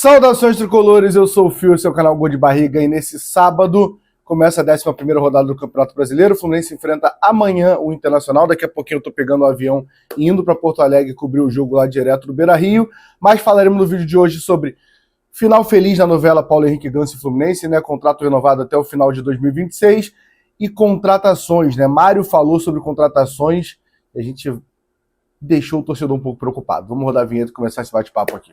Saudações tricolores, eu sou o Fio, seu canal Gol de Barriga, e nesse sábado começa a 11ª rodada do Campeonato Brasileiro. O Fluminense enfrenta amanhã o Internacional. Daqui a pouquinho eu tô pegando o avião e indo para Porto Alegre cobrir o jogo lá direto do Beira-Rio. Mas falaremos no vídeo de hoje sobre final feliz na novela Paulo Henrique Ganso e Fluminense, né? Contrato renovado até o final de 2026 e contratações, né? Mário falou sobre contratações e a gente deixou o torcedor um pouco preocupado. Vamos rodar a vinheta e começar esse bate-papo aqui.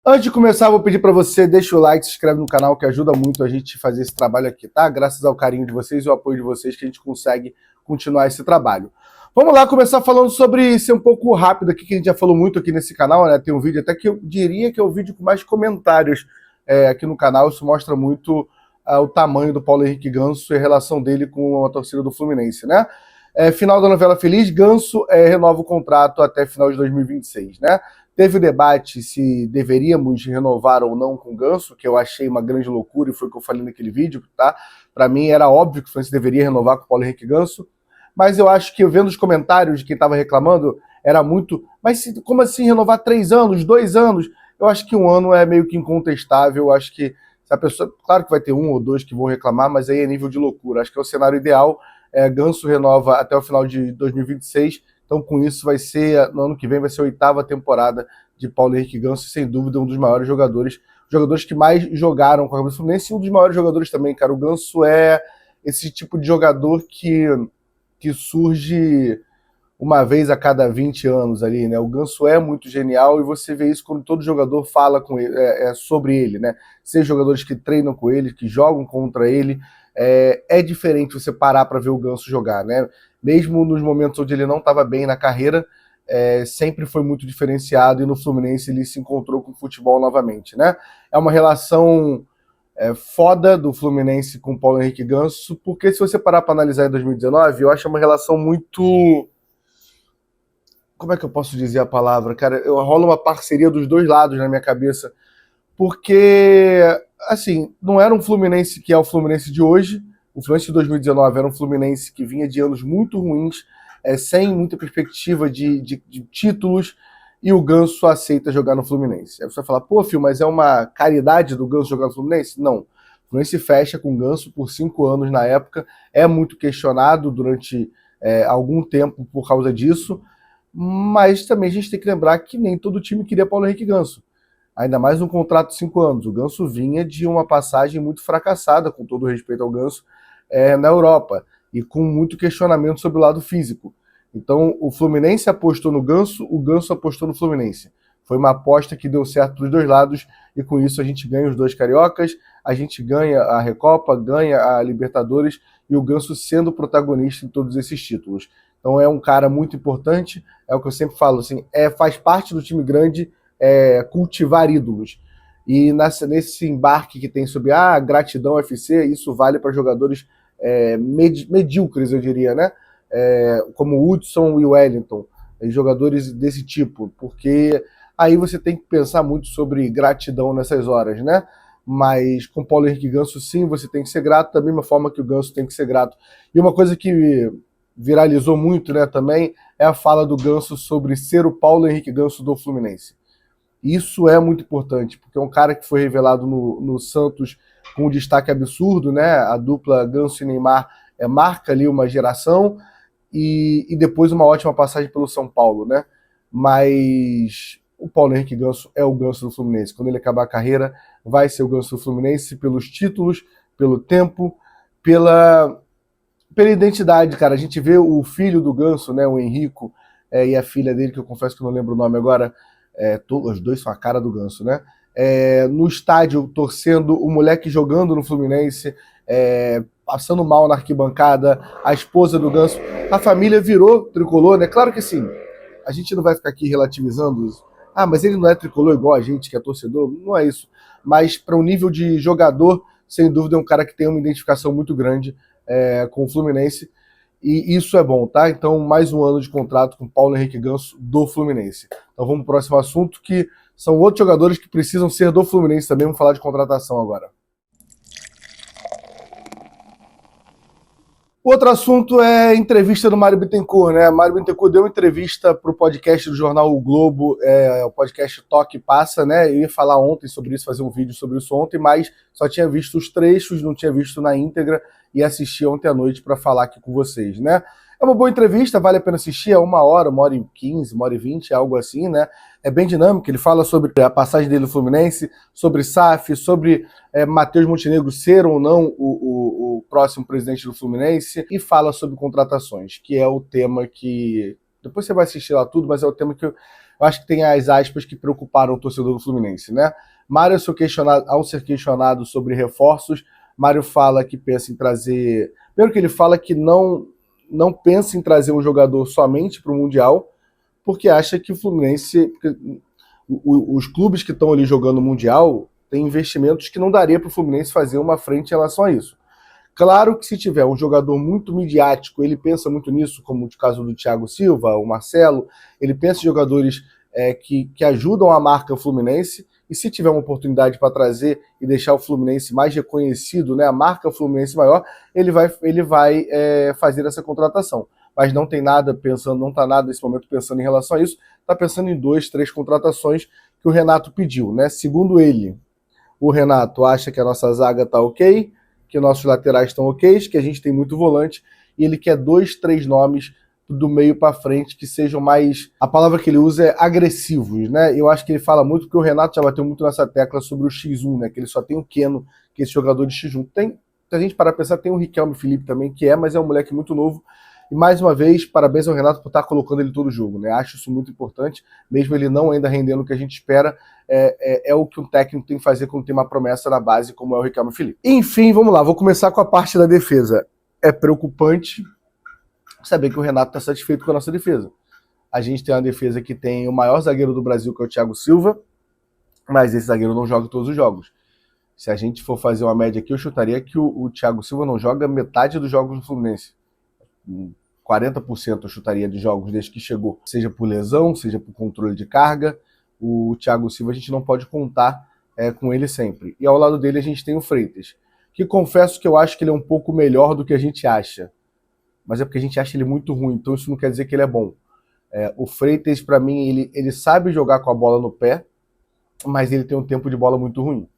Antes de começar, vou pedir para você, deixa o like, se inscreve no canal, que ajuda muito a gente a fazer esse trabalho aqui, tá? Graças ao carinho de vocês e ao apoio de vocês que a gente consegue continuar esse trabalho. Vamos lá, começar falando sobre ser um pouco rápido aqui, que a gente já falou muito aqui nesse canal, né? Tem um vídeo até que eu diria que é o vídeo com mais comentários aqui no canal. Isso mostra muito o tamanho do Paulo Henrique Ganso e a relação dele com a torcida do Fluminense, né? Final da novela feliz, Ganso renova o contrato até final de 2026, né? Teve o debate se deveríamos renovar ou não com o Ganso, que eu achei uma grande loucura e foi o que eu falei naquele vídeo, tá? Para mim era óbvio que o Fluminense deveria renovar com o Paulo Henrique Ganso, mas eu acho que, vendo os comentários de quem estava reclamando, era muito... Mas como assim renovar 3 anos, 2 anos? Eu acho que 1 ano é meio que incontestável. Eu acho que se a pessoa... Claro que vai ter 1 ou 2 que vão reclamar, mas aí é nível de loucura. Acho que é o cenário ideal. Ganso renova até o final de 2026. Então, com isso, vai ser, no ano que vem, vai ser a 8ª temporada de Paulo Henrique Ganso, sem dúvida, um dos maiores jogadores que mais jogaram com a camisa do Fluminense, e um dos maiores jogadores também, cara. O Ganso é esse tipo de jogador que surge uma vez a cada 20 anos ali, né? O Ganso é muito genial e você vê isso quando todo jogador fala com ele, sobre ele, né? Seja jogadores que treinam com ele, que jogam contra ele, é diferente você parar para ver o Ganso jogar, né? Mesmo nos momentos onde ele não estava bem na carreira, sempre foi muito diferenciado, e no Fluminense ele se encontrou com o futebol novamente, né? É uma relação foda do Fluminense com o Paulo Henrique Ganso, porque se você parar para analisar em 2019, eu acho uma relação muito... Como é que eu posso dizer a palavra, cara? Rola uma parceria dos dois lados na minha cabeça, porque, assim, não era um Fluminense que é o Fluminense de hoje. O Fluminense de 2019 era um Fluminense que vinha de anos muito ruins, sem muita perspectiva de títulos, e o Ganso aceita jogar no Fluminense. Aí você vai falar, pô, Fio, mas é uma caridade do Ganso jogar no Fluminense? Não. O Fluminense fecha com o Ganso por 5 anos na época, é muito questionado durante algum tempo por causa disso, mas também a gente tem que lembrar que nem todo time queria Paulo Henrique Ganso. Ainda mais um contrato de 5 anos. O Ganso vinha de uma passagem muito fracassada, com todo respeito ao Ganso, na Europa, e com muito questionamento sobre o lado físico. Então, o Fluminense apostou no Ganso, o Ganso apostou no Fluminense. Foi uma aposta que deu certo dos dois lados, e com isso a gente ganha os 2 cariocas, a gente ganha a Recopa, ganha a Libertadores, e o Ganso sendo protagonista em todos esses títulos. Então é um cara muito importante, é o que eu sempre falo, assim, faz parte do time grande cultivar ídolos. E nesse embarque que tem sobre gratidão FC, isso vale para jogadores medíocres, eu diria, né? Como o Hudson e o Wellington, jogadores desse tipo, porque aí você tem que pensar muito sobre gratidão nessas horas, né? Mas com Paulo Henrique Ganso, sim, você tem que ser grato, da mesma forma que o Ganso tem que ser grato. E uma coisa que viralizou muito, né, também, é a fala do Ganso sobre ser o Paulo Henrique Ganso do Fluminense. Isso é muito importante, porque é um cara que foi revelado no Santos com um destaque absurdo, né? A dupla Ganso e Neymar marca ali uma geração, e depois uma ótima passagem pelo São Paulo, né? Mas o Paulo Henrique Ganso é o Ganso do Fluminense. Quando ele acabar a carreira, vai ser o Ganso do Fluminense pelos títulos, pelo tempo, pela identidade, cara. A gente vê o filho do Ganso, né, o Henrico, e a filha dele, que eu confesso que eu não lembro o nome agora, os dois são a cara do Ganso, né? No estádio, torcendo, o moleque jogando no Fluminense, passando mal na arquibancada, a esposa do Ganso. A família virou tricolor, né? Claro que sim, a gente não vai ficar aqui relativizando isso. Mas ele não é tricolor igual a gente, que é torcedor. Não é isso. Mas para um nível de jogador, sem dúvida é um cara que tem uma identificação muito grande com o Fluminense, e isso é bom, tá? Então, mais um ano de contrato com Paulo Henrique Ganso do Fluminense. Então vamos pro próximo assunto, que são outros jogadores que precisam ser do Fluminense também. Vamos falar de contratação agora. Outro assunto é a entrevista do Mário Bittencourt, né? Mário Bittencourt deu uma entrevista para o podcast do jornal O Globo, o podcast Toque Passa, né? Eu ia falar ontem sobre isso, fazer um vídeo sobre isso ontem, mas só tinha visto os trechos, não tinha visto na íntegra e assisti ontem à noite para falar aqui com vocês, né? É uma boa entrevista, vale a pena assistir, é 1h, 1h15, 1h20, algo assim, né? É bem dinâmico, ele fala sobre a passagem dele no Fluminense, sobre SAF, sobre Matheus Montenegro ser ou não o próximo presidente do Fluminense, e fala sobre contratações, que é o tema que... Depois você vai assistir lá tudo, mas é o tema que eu acho que tem as aspas que preocuparam o torcedor do Fluminense, né? Mário, ao ser questionado sobre reforços, Mário fala que pensa em trazer... Primeiro que ele fala que não pensa em trazer um jogador somente para o Mundial, porque acha que o Fluminense, os clubes que estão ali jogando o Mundial, têm investimentos que não daria para o Fluminense fazer uma frente em relação a isso. Claro que se tiver um jogador muito midiático, ele pensa muito nisso, como o caso do Thiago Silva, o Marcelo, ele pensa em jogadores que ajudam a marca Fluminense, e se tiver uma oportunidade para trazer e deixar o Fluminense mais reconhecido, né, a marca Fluminense maior, ele vai fazer essa contratação. Mas não tem nada pensando, não está nada nesse momento pensando em relação a isso, está pensando em 2, 3 contratações que o Renato pediu, né? Segundo ele, o Renato acha que a nossa zaga está ok, que nossos laterais estão ok, que a gente tem muito volante, e ele quer 2, 3 nomes do meio para frente que sejam mais... A palavra que ele usa é agressivos, né? Eu acho que ele fala muito, porque o Renato já bateu muito nessa tecla sobre o X1, né? Que ele só tem o Keno, que é esse jogador de X1. Se a gente parar pra pensar, tem o Riquelme Felipe também, mas é um moleque muito novo. E mais uma vez, parabéns ao Renato por estar colocando ele todo o jogo, né? Acho isso muito importante, mesmo ele não ainda rendendo o que a gente espera, é o que um técnico tem que fazer quando tem uma promessa na base, como é o Riquelme Felipe. Enfim, vamos lá, vou começar com a parte da defesa. É preocupante saber que o Renato está satisfeito com a nossa defesa. A gente tem uma defesa que tem o maior zagueiro do Brasil, que é o Thiago Silva, mas esse zagueiro não joga todos os jogos. Se a gente for fazer uma média aqui, eu chutaria que o Thiago Silva não joga metade dos jogos do Fluminense. 40% eu chutaria de jogos desde que chegou, seja por lesão, seja por controle de carga. O Thiago Silva a gente não pode contar com ele sempre. E ao lado dele a gente tem o Freitas, que confesso que eu acho que ele é um pouco melhor do que a gente acha, mas é porque a gente acha ele muito ruim, então isso não quer dizer que ele é bom. O Freitas, para mim, ele sabe jogar com a bola no pé, mas ele tem um tempo de bola muito ruim.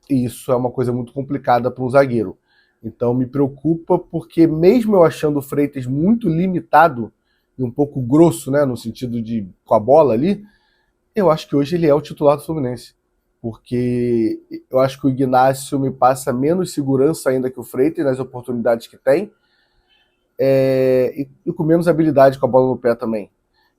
E isso é uma coisa muito complicada para um zagueiro. Então me preocupa, porque mesmo eu achando o Freitas muito limitado e um pouco grosso, né, no sentido de com a bola ali, eu acho que hoje ele é o titular do Fluminense. Porque eu acho que o Ignacio me passa menos segurança ainda que o Freitas nas oportunidades que tem, e com menos habilidade com a bola no pé também.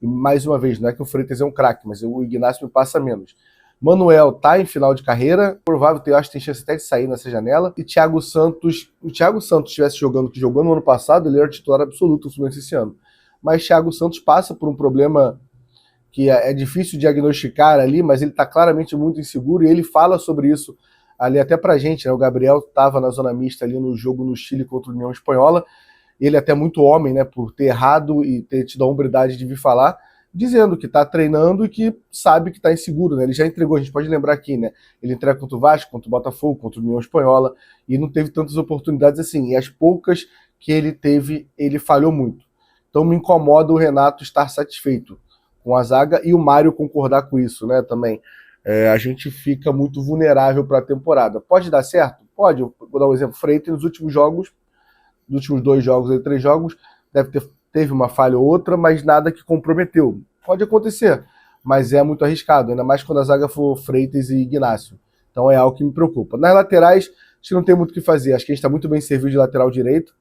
E mais uma vez, não é que o Freitas é um craque, mas o Ignacio me passa menos. Manuel tá em final de carreira, provável, eu acho que tem chance até de sair nessa janela. E Thiago Santos, se o Thiago Santos estivesse jogando o que jogou no ano passado, ele era titular absoluto do Fluminense esse ano. Mas Thiago Santos passa por um problema que é difícil diagnosticar ali, mas ele tá claramente muito inseguro, e ele fala sobre isso ali até pra gente, né? O Gabriel tava na zona mista ali no jogo no Chile contra a União Espanhola, ele é até muito homem, né, por ter errado e ter tido a hombridade de vir falar, dizendo que está treinando e que sabe que está inseguro, né? Ele já entregou, a gente pode lembrar aqui, né? Ele entrega contra o Vasco, contra o Botafogo, contra a União Espanhola, e não teve tantas oportunidades assim. E as poucas que ele teve, ele falhou muito. Então me incomoda o Renato estar satisfeito com a zaga e o Mário concordar com isso, né? Também. A gente fica muito vulnerável para a temporada. Pode dar certo? Pode. Eu vou dar um exemplo. Freitas, nos últimos jogos, nos últimos 2 jogos, 3 jogos, teve uma falha ou outra, mas nada que comprometeu. Pode acontecer, mas é muito arriscado, ainda mais quando a zaga for Freitas e Ignacio. Então é algo que me preocupa. Nas laterais, a gente não tem muito o que fazer. Acho que a gente está muito bem servido de lateral direito.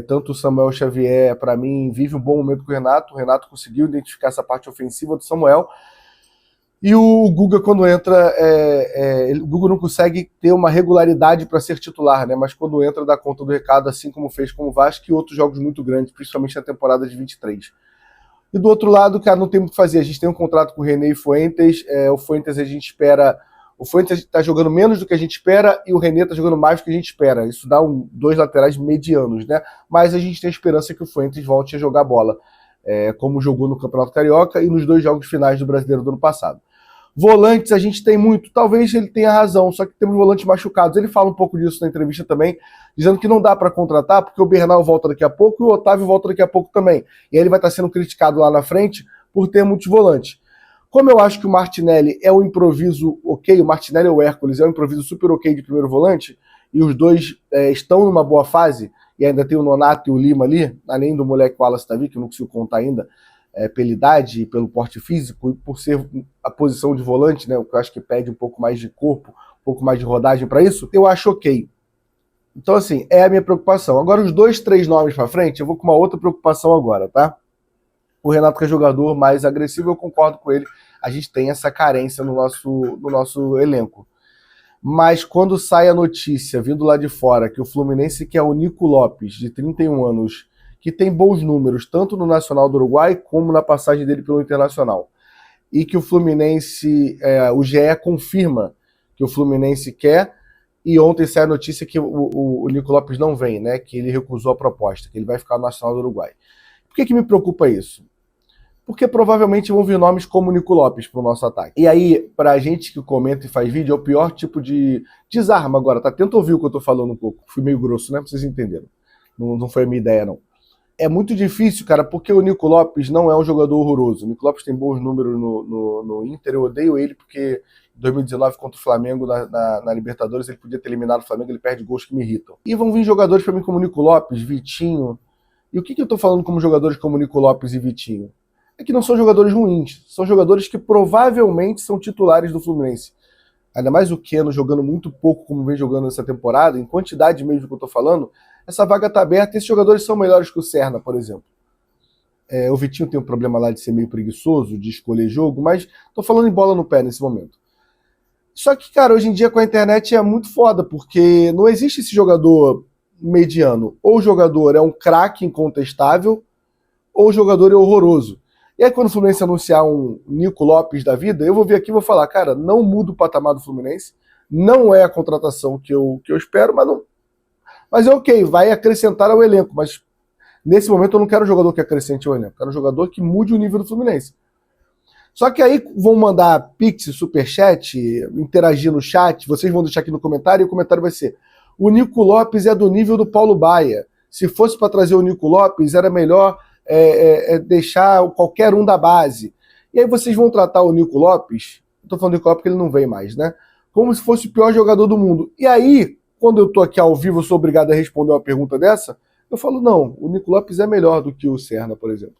Tanto o Samuel Xavier, para mim, vive um bom momento com o Renato. O Renato conseguiu identificar essa parte ofensiva do Samuel. E o Guga, quando entra, o Guga não consegue ter uma regularidade para ser titular, né? Mas quando entra, dá conta do recado, assim como fez com o Vasco e outros jogos muito grandes, principalmente na temporada de 23. E do outro lado, cara, não tem muito o que fazer. A gente tem um contrato com o René e Fuentes. O Fuentes a gente espera. O Fuentes está jogando menos do que a gente espera e o René está jogando mais do que a gente espera. Isso dá 2 laterais medianos, né? Mas a gente tem esperança que o Fuentes volte a jogar bola, como jogou no Campeonato Carioca e nos 2 jogos finais do Brasileiro do ano passado. Volantes a gente tem muito, talvez ele tenha razão, só que temos volantes machucados. Ele fala um pouco disso na entrevista também, dizendo que não dá para contratar porque o Bernal volta daqui a pouco e o Otávio volta daqui a pouco também. E aí ele vai estar sendo criticado lá na frente por ter muitos volantes. Como eu acho que o Martinelli é um improviso ok, o Martinelli ou o Hércules é um improviso super ok de primeiro volante, e os dois estão numa boa fase, e ainda tem o Nonato e o Lima ali, além do moleque Wallace Davi, que eu não consigo contar ainda, pela idade e pelo porte físico, e por ser a posição de volante, né, o que eu acho que pede um pouco mais de corpo, um pouco mais de rodagem para isso, eu acho ok. Então, assim, é a minha preocupação. Agora, os 2, 3 nomes para frente, eu vou com uma outra preocupação agora, tá? O Renato, que é jogador mais agressivo, eu concordo com ele. A gente tem essa carência no nosso elenco. Mas quando sai a notícia, vindo lá de fora, que o Fluminense quer o Nico Lopes, de 31 anos, que tem bons números, tanto no Nacional do Uruguai, como na passagem dele pelo Internacional, e que o Fluminense, o GE confirma que o Fluminense quer, e ontem sai a notícia que o Nico Lopes não vem, né? Que ele recusou a proposta, que ele vai ficar no Nacional do Uruguai. Por que me preocupa isso? Porque provavelmente vão vir nomes como o Nico Lopes para o nosso ataque. E aí, para a gente que comenta e faz vídeo, é o pior tipo de desarma agora, tá? Tenta ouvir o que eu tô falando um pouco. Fui meio grosso, né? Pra vocês entenderem. Não foi a minha ideia, não. É muito difícil, cara, porque o Nico Lopes não é um jogador horroroso. O Nico Lopes tem bons números no Inter, eu odeio ele porque em 2019 contra o Flamengo na Libertadores ele podia ter eliminado o Flamengo, ele perde gols que me irritam. E vão vir jogadores para mim como o Nico Lopes, Vitinho. E o que eu tô falando como jogadores como o Nico Lopes e Vitinho? É que não são jogadores ruins, são jogadores que provavelmente são titulares do Fluminense. Ainda mais o Keno jogando muito pouco como vem jogando nessa temporada, em quantidade mesmo que eu tô falando, essa vaga está aberta e esses jogadores são melhores que o Serna, por exemplo. O Vitinho tem um problema lá de ser meio preguiçoso, de escolher jogo, mas tô falando em bola no pé nesse momento. Só que, cara, hoje em dia com a internet é muito foda, porque não existe esse jogador mediano. Ou o jogador é um craque incontestável, ou o jogador é horroroso. E aí quando o Fluminense anunciar um Nico Lopes da vida, eu vou vir aqui e vou falar, cara, não muda o patamar do Fluminense, não é a contratação que eu espero, mas é ok, vai acrescentar ao elenco, mas nesse momento eu não quero um jogador que acrescente ao elenco, eu quero um jogador que mude o nível do Fluminense. Só que aí vão mandar pix, superchat, interagir no chat, vocês vão deixar aqui no comentário, e o comentário vai ser: o Nico Lopes é do nível do Paulo Baia. Se fosse para trazer o Nico Lopes, era melhor deixar qualquer um da base. E aí vocês vão tratar o Nico Lopes, eu tô falando do Nico Lopes porque ele não vem mais, né? Como se fosse o pior jogador do mundo. E aí, quando eu tô aqui ao vivo, eu sou obrigado a responder uma pergunta dessa, eu falo, não, o Nico Lopes é melhor do que o Serna, por exemplo.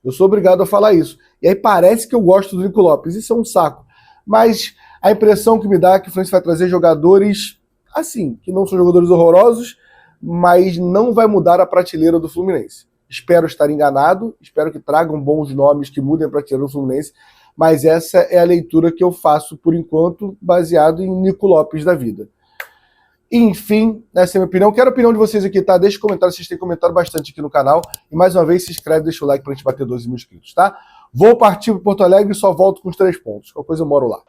Eu sou obrigado a falar isso. E aí parece que eu gosto do Nico Lopes. Isso é um saco. Mas a impressão que me dá é que o Fluminense vai trazer jogadores, assim, que não são jogadores horrorosos, mas não vai mudar a prateleira do Fluminense. Espero estar enganado, espero que tragam bons nomes que mudem a prateleira do Fluminense, mas essa é a leitura que eu faço, por enquanto, baseado em Nico Lopes da vida. Enfim, essa é a minha opinião. Quero a opinião de vocês aqui, tá? Deixa um comentário, vocês têm comentado bastante aqui no canal. E mais uma vez, se inscreve, deixa o like pra gente bater 12 mil inscritos, tá? Vou partir para Porto Alegre e só volto com os 3 pontos. Qualquer coisa eu moro lá.